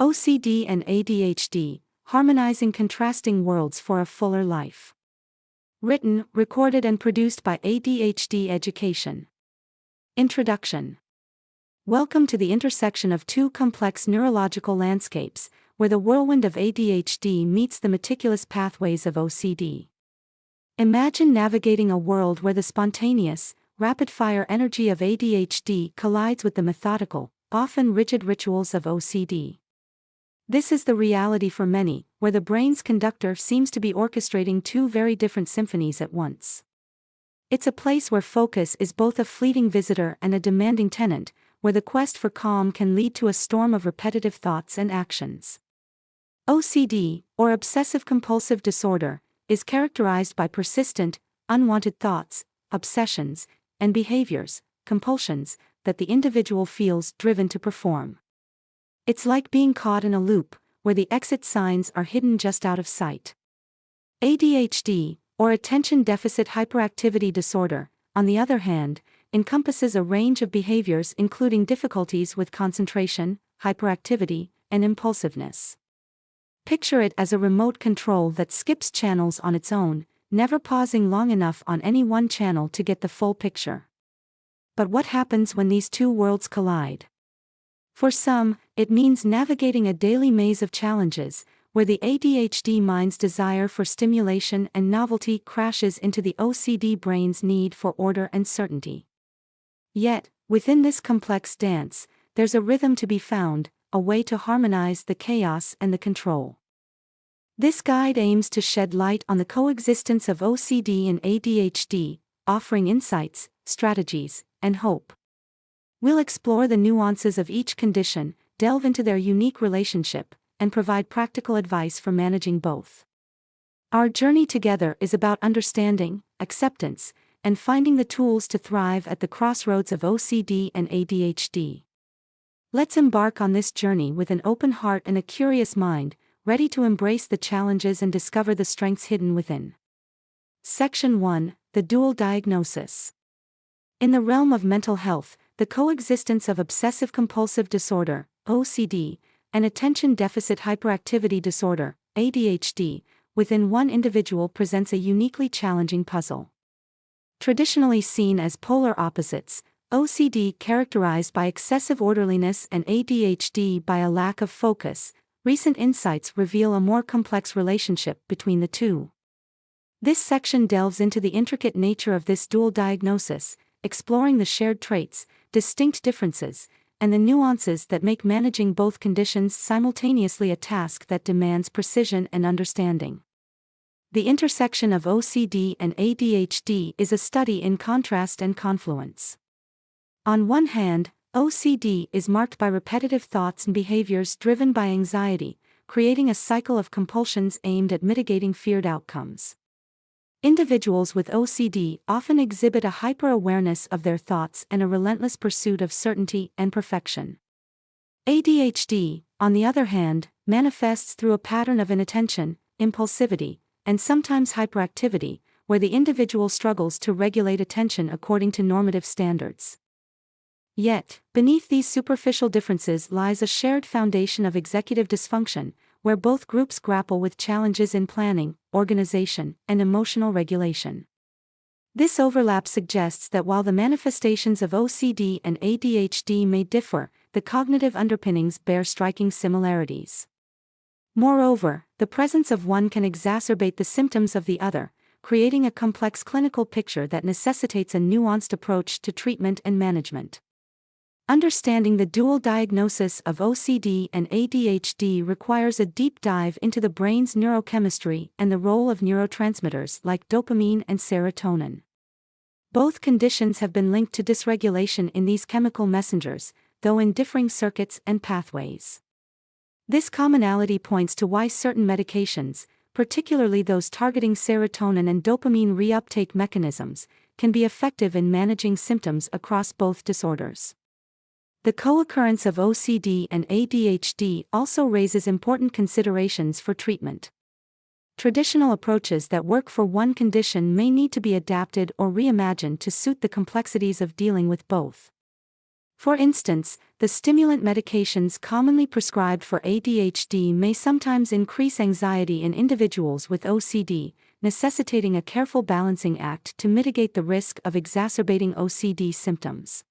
OCD and ADHD, Harmonizing Contrasting Worlds for a Fuller Life. Written, recorded and produced by ADHD Education. Introduction. Welcome to the intersection of two complex neurological landscapes, where the whirlwind of ADHD meets the meticulous pathways of OCD. Imagine navigating a world where the spontaneous, rapid-fire energy of ADHD collides with the methodical, often rigid rituals of OCD. This is the reality for many, where the brain's conductor seems to be orchestrating two very different symphonies at once. It's a place where focus is both a fleeting visitor and a demanding tenant, where the quest for calm can lead to a storm of repetitive thoughts and actions. OCD, or Obsessive-Compulsive Disorder, is characterized by persistent, unwanted thoughts, obsessions, and behaviors, compulsions, that the individual feels driven to perform. It's like being caught in a loop, where the exit signs are hidden just out of sight. ADHD, or Attention Deficit Hyperactivity Disorder, on the other hand, encompasses a range of behaviors including difficulties with concentration, hyperactivity, and impulsiveness. Picture it as a remote control that skips channels on its own, never pausing long enough on any one channel to get the full picture. But what happens when these two worlds collide? For some, it means navigating a daily maze of challenges, where the ADHD mind's desire for stimulation and novelty crashes into the OCD brain's need for order and certainty. Yet, within this complex dance, there's a rhythm to be found, a way to harmonize the chaos and the control. This guide aims to shed light on the coexistence of OCD and ADHD, offering insights, strategies, and hope. We'll explore the nuances of each condition, delve into their unique relationship, and provide practical advice for managing both. Our journey together is about understanding, acceptance, and finding the tools to thrive at the crossroads of OCD and ADHD. Let's embark on this journey with an open heart and a curious mind, ready to embrace the challenges and discover the strengths hidden within. Section 1: The Dual Diagnosis. In the realm of mental health, the coexistence of Obsessive-Compulsive Disorder, OCD, and Attention Deficit Hyperactivity Disorder, ADHD, within one individual presents a uniquely challenging puzzle. Traditionally seen as polar opposites, OCD characterized by excessive orderliness and ADHD by a lack of focus, recent insights reveal a more complex relationship between the two. This section delves into the intricate nature of this dual diagnosis, exploring the shared traits, distinct differences, and the nuances that make managing both conditions simultaneously a task that demands precision and understanding. The intersection of OCD and ADHD is a study in contrast and confluence. On one hand, OCD is marked by repetitive thoughts and behaviors driven by anxiety, creating a cycle of compulsions aimed at mitigating feared outcomes. Individuals with OCD often exhibit a hyper-awareness of their thoughts and a relentless pursuit of certainty and perfection. ADHD, on the other hand, manifests through a pattern of inattention, impulsivity, and sometimes hyperactivity, where the individual struggles to regulate attention according to normative standards. Yet, beneath these superficial differences lies a shared foundation of executive dysfunction, where both groups grapple with challenges in planning, organization, and emotional regulation. This overlap suggests that while the manifestations of OCD and ADHD may differ, the cognitive underpinnings bear striking similarities. Moreover, the presence of one can exacerbate the symptoms of the other, creating a complex clinical picture that necessitates a nuanced approach to treatment and management. Understanding the dual diagnosis of OCD and ADHD requires a deep dive into the brain's neurochemistry and the role of neurotransmitters like dopamine and serotonin. Both conditions have been linked to dysregulation in these chemical messengers, though in differing circuits and pathways. This commonality points to why certain medications, particularly those targeting serotonin and dopamine reuptake mechanisms, can be effective in managing symptoms across both disorders. The co-occurrence of OCD and ADHD also raises important considerations for treatment. Traditional approaches that work for one condition may need to be adapted or reimagined to suit the complexities of dealing with both. For instance, the stimulant medications commonly prescribed for ADHD may sometimes increase anxiety in individuals with OCD, necessitating a careful balancing act to mitigate the risk of exacerbating OCD symptoms.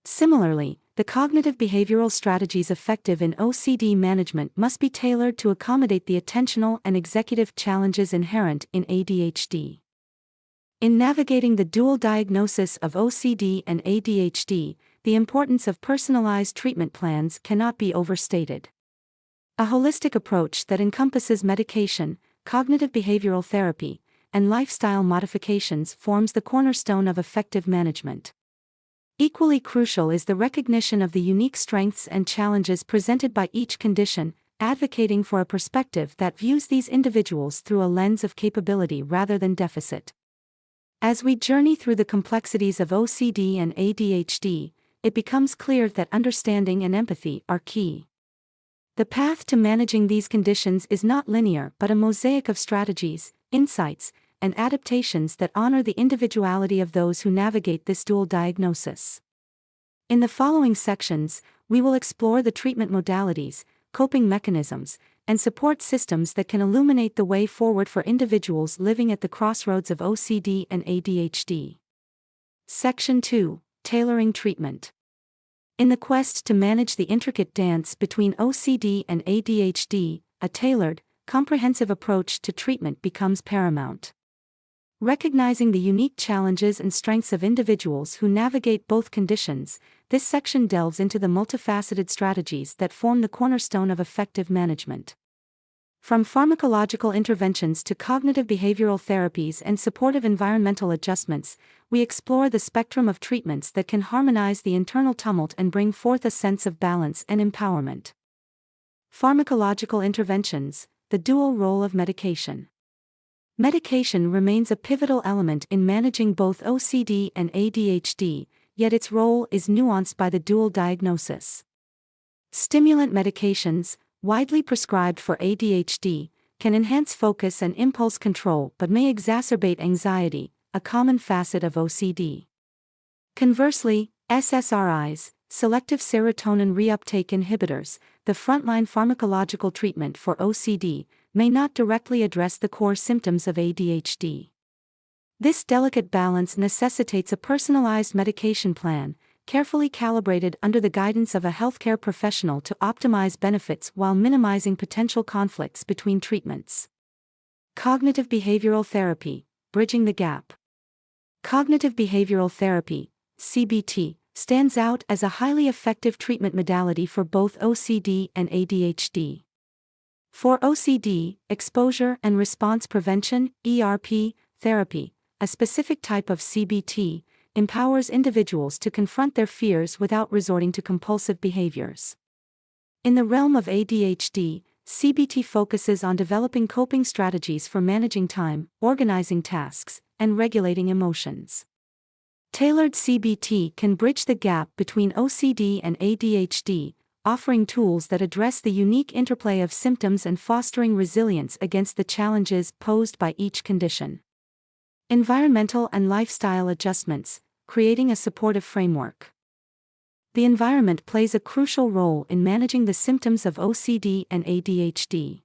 Similarly, the cognitive behavioral strategies effective in OCD management must be tailored to accommodate the attentional and executive challenges inherent in ADHD. In navigating the dual diagnosis of OCD and ADHD, the importance of personalized treatment plans cannot be overstated. A holistic approach that encompasses medication, cognitive behavioral therapy, and lifestyle modifications forms the cornerstone of effective management. Equally crucial is the recognition of the unique strengths and challenges presented by each condition, advocating for a perspective that views these individuals through a lens of capability rather than deficit. As we journey through the complexities of OCD and ADHD, it becomes clear that understanding and empathy are key. The path to managing these conditions is not linear but a mosaic of strategies, insights, and adaptations that honor the individuality of those who navigate this dual diagnosis. In the following sections, we will explore the treatment modalities, coping mechanisms, and support systems that can illuminate the way forward for individuals living at the crossroads of OCD and ADHD. Section 2: Tailoring treatment. In the quest to manage the intricate dance between OCD and ADHD, a tailored, comprehensive approach to treatment becomes paramount. Recognizing the unique challenges and strengths of individuals who navigate both conditions, this section delves into the multifaceted strategies that form the cornerstone of effective management. From pharmacological interventions to cognitive behavioral therapies and supportive environmental adjustments, we explore the spectrum of treatments that can harmonize the internal tumult and bring forth a sense of balance and empowerment. Pharmacological interventions: the dual role of medication. Medication remains a pivotal element in managing both OCD and ADHD, yet its role is nuanced by the dual diagnosis. Stimulant medications, widely prescribed for ADHD, can enhance focus and impulse control but may exacerbate anxiety, a common facet of OCD. Conversely, SSRIs, selective serotonin reuptake inhibitors, the frontline pharmacological treatment for OCD, may not directly address the core symptoms of ADHD. This delicate balance necessitates a personalized medication plan, carefully calibrated under the guidance of a healthcare professional to optimize benefits while minimizing potential conflicts between treatments. Cognitive behavioral therapy: bridging the gap. Cognitive behavioral therapy, CBT, stands out as a highly effective treatment modality for both OCD and ADHD. For OCD, exposure and response prevention (ERP) therapy, a specific type of CBT, empowers individuals to confront their fears without resorting to compulsive behaviors. In the realm of ADHD, CBT focuses on developing coping strategies for managing time, organizing tasks, and regulating emotions. Tailored CBT can bridge the gap between OCD and ADHD, offering tools that address the unique interplay of symptoms and fostering resilience against the challenges posed by each condition. Environmental and lifestyle adjustments, creating a supportive framework. The environment plays a crucial role in managing the symptoms of OCD and ADHD.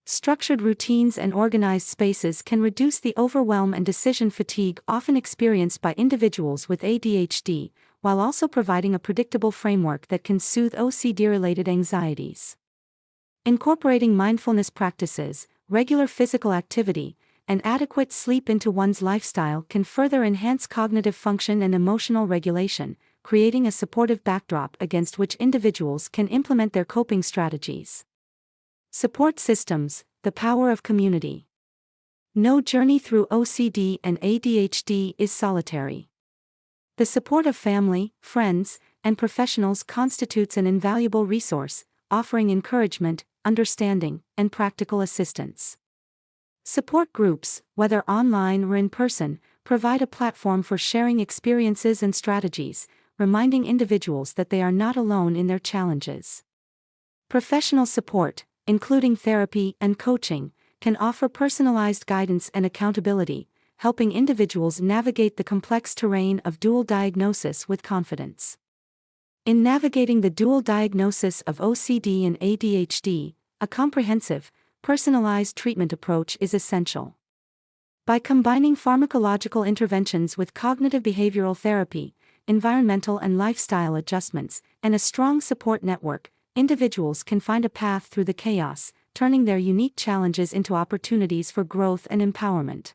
Structured routines and organized spaces can reduce the overwhelm and decision fatigue often experienced by individuals with ADHD, while also providing a predictable framework that can soothe OCD-related anxieties. Incorporating mindfulness practices, regular physical activity, and adequate sleep into one's lifestyle can further enhance cognitive function and emotional regulation, creating a supportive backdrop against which individuals can implement their coping strategies. Support systems: the power of community. No journey through OCD and ADHD is solitary. The support of family, friends, and professionals constitutes an invaluable resource, offering encouragement, understanding, and practical assistance. Support groups, whether online or in person, provide a platform for sharing experiences and strategies, reminding individuals that they are not alone in their challenges. Professional support, including therapy and coaching, can offer personalized guidance and accountability, helping individuals navigate the complex terrain of dual diagnosis with confidence. In navigating the dual diagnosis of OCD and ADHD, a comprehensive, personalized treatment approach is essential. By combining pharmacological interventions with cognitive behavioral therapy, environmental and lifestyle adjustments, and a strong support network, individuals can find a path through the chaos, turning their unique challenges into opportunities for growth and empowerment.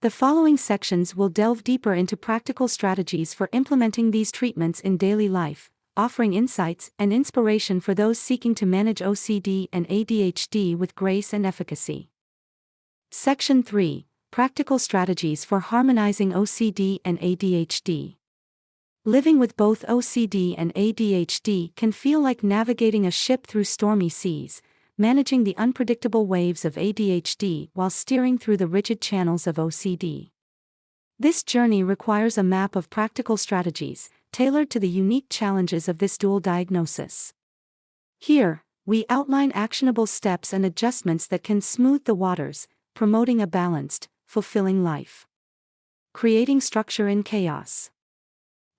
The following sections will delve deeper into practical strategies for implementing these treatments in daily life, offering insights and inspiration for those seeking to manage OCD and ADHD with grace and efficacy. Section 3: Practical Strategies for Harmonizing OCD and ADHD. Living with both OCD and ADHD can feel like navigating a ship through stormy seas, managing the unpredictable waves of ADHD while steering through the rigid channels of OCD. This journey requires a map of practical strategies, tailored to the unique challenges of this dual diagnosis. Here, we outline actionable steps and adjustments that can smooth the waters, promoting a balanced, fulfilling life. Creating structure in chaos.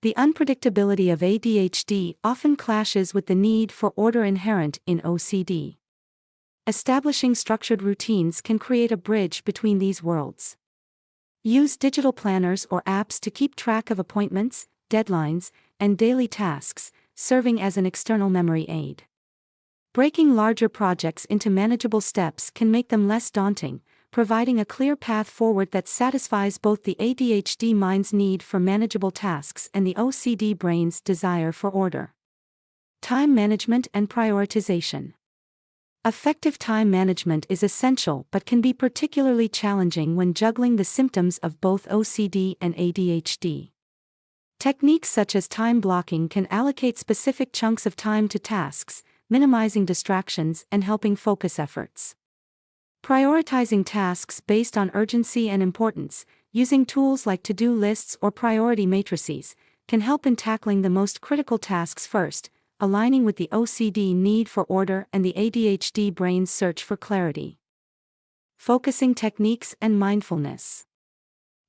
The unpredictability of ADHD often clashes with the need for order inherent in OCD. Establishing structured routines can create a bridge between these worlds. Use digital planners or apps to keep track of appointments, deadlines, and daily tasks, serving as an external memory aid. Breaking larger projects into manageable steps can make them less daunting, providing a clear path forward that satisfies both the ADHD mind's need for manageable tasks and the OCD brain's desire for order. Time management and prioritization. Effective time management is essential but can be particularly challenging when juggling the symptoms of both OCD and ADHD. Techniques such as time blocking can allocate specific chunks of time to tasks, minimizing distractions and helping focus efforts. Prioritizing tasks based on urgency and importance, using tools like to-do lists or priority matrices, can help in tackling the most critical tasks first, aligning with the OCD need for order and the ADHD brain's search for clarity. Focusing techniques and mindfulness.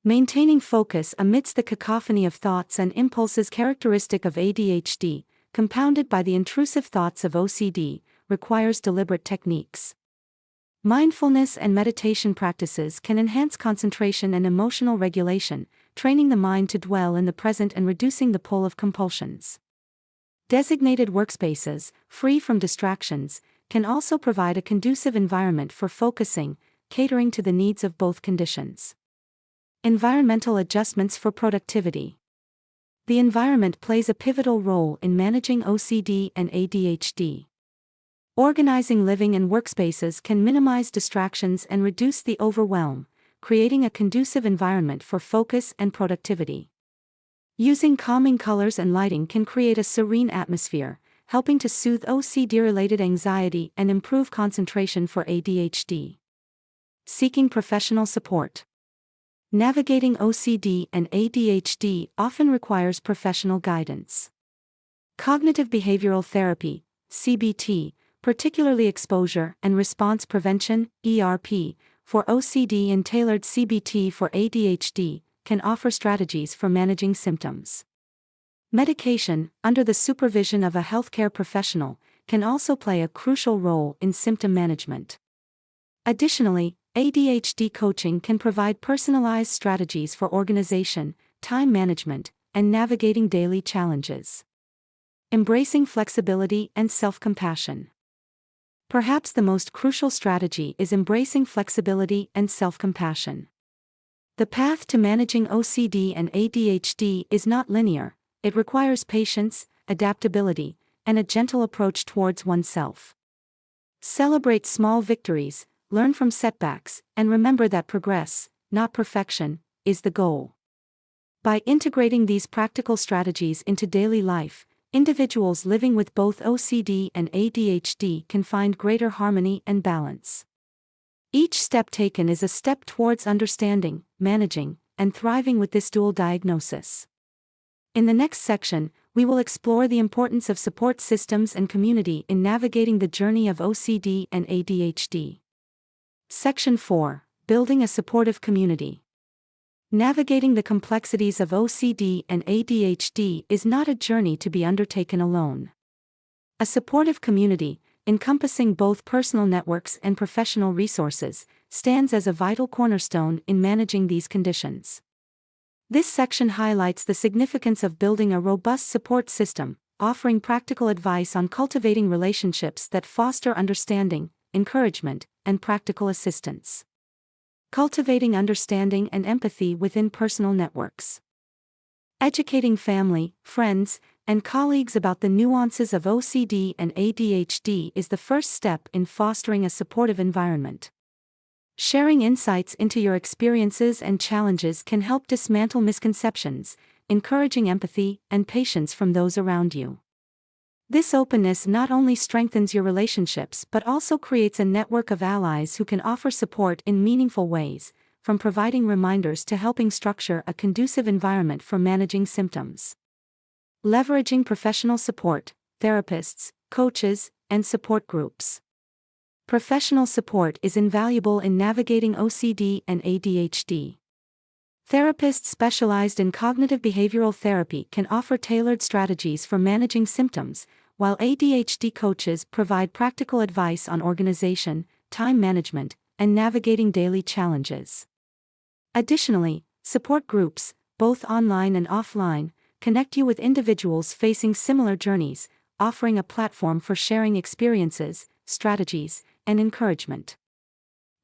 Maintaining focus amidst the cacophony of thoughts and impulses characteristic of ADHD, compounded by the intrusive thoughts of OCD, requires deliberate techniques. Mindfulness and meditation practices can enhance concentration and emotional regulation, training the mind to dwell in the present and reducing the pull of compulsions. Designated workspaces, free from distractions, can also provide a conducive environment for focusing, catering to the needs of both conditions. Environmental adjustments for productivity. The environment plays a pivotal role in managing OCD and ADHD. Organizing living and workspaces can minimize distractions and reduce the overwhelm, creating a conducive environment for focus and productivity. Using calming colors and lighting can create a serene atmosphere, helping to soothe OCD-related anxiety and improve concentration for ADHD. Seeking professional support. Navigating OCD and ADHD often requires professional guidance. Cognitive behavioral therapy, CBT, particularly exposure and response prevention, ERP, for OCD and tailored CBT for ADHD, can offer strategies for managing symptoms. Medication, under the supervision of a healthcare professional, can also play a crucial role in symptom management. Additionally, ADHD coaching can provide personalized strategies for organization, time management, and navigating daily challenges. Embracing flexibility and self-compassion. Perhaps the most crucial strategy is embracing flexibility and self-compassion. The path to managing OCD and ADHD is not linear, it requires patience, adaptability, and a gentle approach towards oneself. Celebrate small victories, learn from setbacks, and remember that progress, not perfection, is the goal. By integrating these practical strategies into daily life, individuals living with both OCD and ADHD can find greater harmony and balance. Each step taken is a step towards understanding, managing, and thriving with this dual diagnosis. In the next section, we will explore the importance of support systems and community in navigating the journey of OCD and ADHD. Section 4: Building a supportive community. Navigating the complexities of OCD and ADHD is not a journey to be undertaken alone. A supportive community, encompassing both personal networks and professional resources, stands as a vital cornerstone in managing these conditions. This section highlights the significance of building a robust support system, offering practical advice on cultivating relationships that foster understanding, encouragement, and practical assistance. Cultivating understanding and empathy within personal networks. Educating family, friends, and colleagues about the nuances of OCD and ADHD is the first step in fostering a supportive environment. Sharing insights into your experiences and challenges can help dismantle misconceptions, encouraging empathy and patience from those around you. This openness not only strengthens your relationships but also creates a network of allies who can offer support in meaningful ways, from providing reminders to helping structure a conducive environment for managing symptoms. Leveraging professional support, therapists, coaches, and support groups. Professional support is invaluable in navigating OCD and ADHD. Therapists specialized in cognitive behavioral therapy can offer tailored strategies for managing symptoms, while ADHD coaches provide practical advice on organization, time management, and navigating daily challenges. Additionally, support groups, both online and offline, connect you with individuals facing similar journeys, offering a platform for sharing experiences, strategies, and encouragement.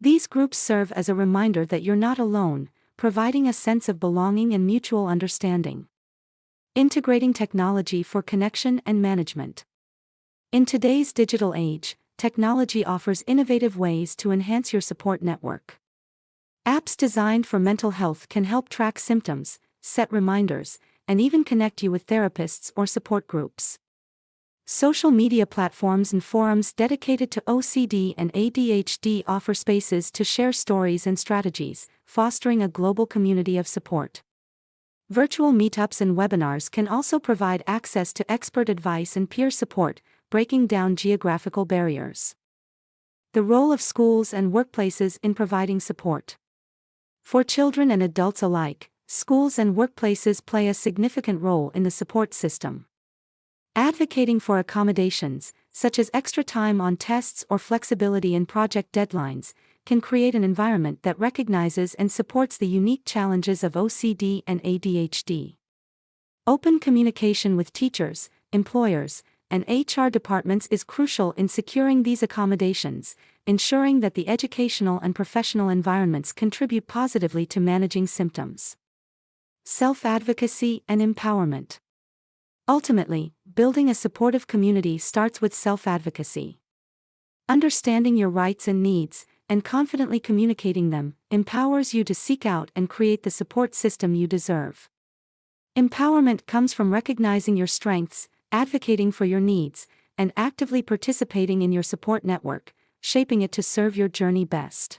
These groups serve as a reminder that you're not alone, providing a sense of belonging and mutual understanding. Integrating technology for connection and management. In today's digital age, technology offers innovative ways to enhance your support network. Apps designed for mental health can help track symptoms, set reminders, and even connect you with therapists or support groups. Social media platforms and forums dedicated to OCD and ADHD offer spaces to share stories and strategies, fostering a global community of support. Virtual meetups and webinars can also provide access to expert advice and peer support, breaking down geographical barriers. The role of schools and workplaces in providing support. For children and adults alike, schools and workplaces play a significant role in the support system. Advocating for accommodations, such as extra time on tests or flexibility in project deadlines, can create an environment that recognizes and supports the unique challenges of OCD and ADHD. Open communication with teachers, employers, and HR departments is crucial in securing these accommodations, ensuring that the educational and professional environments contribute positively to managing symptoms. Self-advocacy and empowerment. Ultimately, building a supportive community starts with self-advocacy. Understanding your rights and needs, and confidently communicating them, empowers you to seek out and create the support system you deserve. Empowerment comes from recognizing your strengths, advocating for your needs, and actively participating in your support network, shaping it to serve your journey best.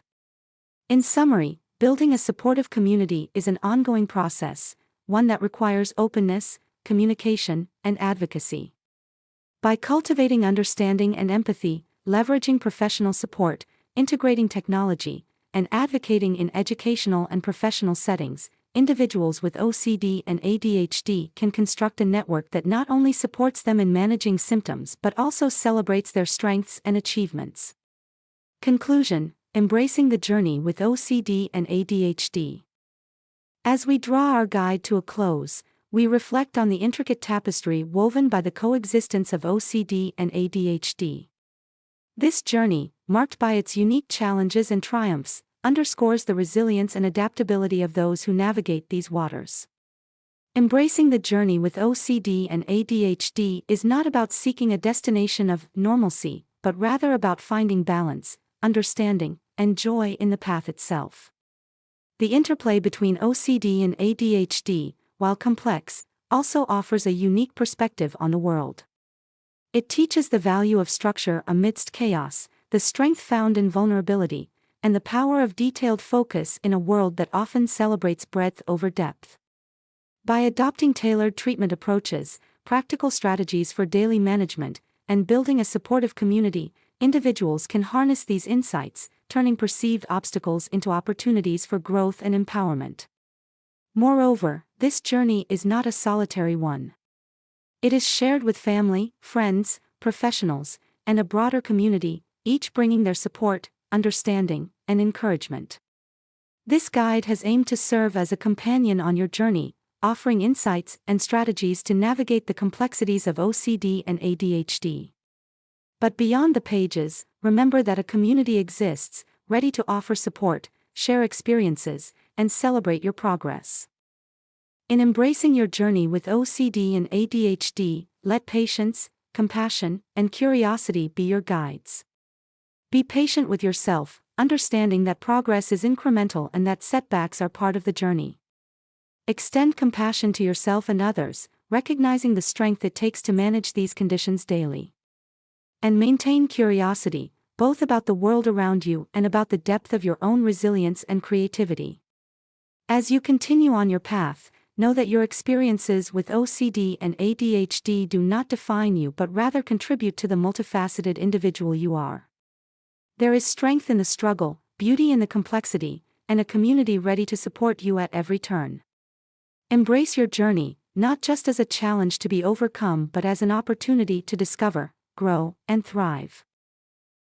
In summary, building a supportive community is an ongoing process, one that requires openness, communication, and advocacy. By cultivating understanding and empathy, leveraging professional support, integrating technology, and advocating in educational and professional settings, individuals with OCD and ADHD can construct a network that not only supports them in managing symptoms but also celebrates their strengths and achievements. Conclusion: embracing the journey with OCD and ADHD. As we draw our guide to a close, we reflect on the intricate tapestry woven by the coexistence of OCD and ADHD. This journey, marked by its unique challenges and triumphs, underscores the resilience and adaptability of those who navigate these waters. Embracing the journey with OCD and ADHD is not about seeking a destination of normalcy, but rather about finding balance, understanding, and joy in the path itself. The interplay between OCD and ADHD, while complex, also offers a unique perspective on the world. It teaches the value of structure amidst chaos, the strength found in vulnerability, and the power of detailed focus in a world that often celebrates breadth over depth. By adopting tailored treatment approaches, practical strategies for daily management, and building a supportive community, individuals can harness these insights, turning perceived obstacles into opportunities for growth and empowerment. Moreover, this journey is not a solitary one. It is shared with family, friends, professionals, and a broader community, each bringing their support, understanding, and encouragement. This guide has aimed to serve as a companion on your journey, offering insights and strategies to navigate the complexities of OCD and ADHD. But beyond the pages, remember that a community exists, ready to offer support, share experiences, and celebrate your progress. In embracing your journey with OCD and ADHD, let patience, compassion, and curiosity be your guides. Be patient with yourself, understanding that progress is incremental and that setbacks are part of the journey. Extend compassion to yourself and others, recognizing the strength it takes to manage these conditions daily. And maintain curiosity, both about the world around you and about the depth of your own resilience and creativity. As you continue on your path, know that your experiences with OCD and ADHD do not define you but rather contribute to the multifaceted individual you are. There is strength in the struggle, beauty in the complexity, and a community ready to support you at every turn. Embrace your journey, not just as a challenge to be overcome but as an opportunity to discover, grow, and thrive.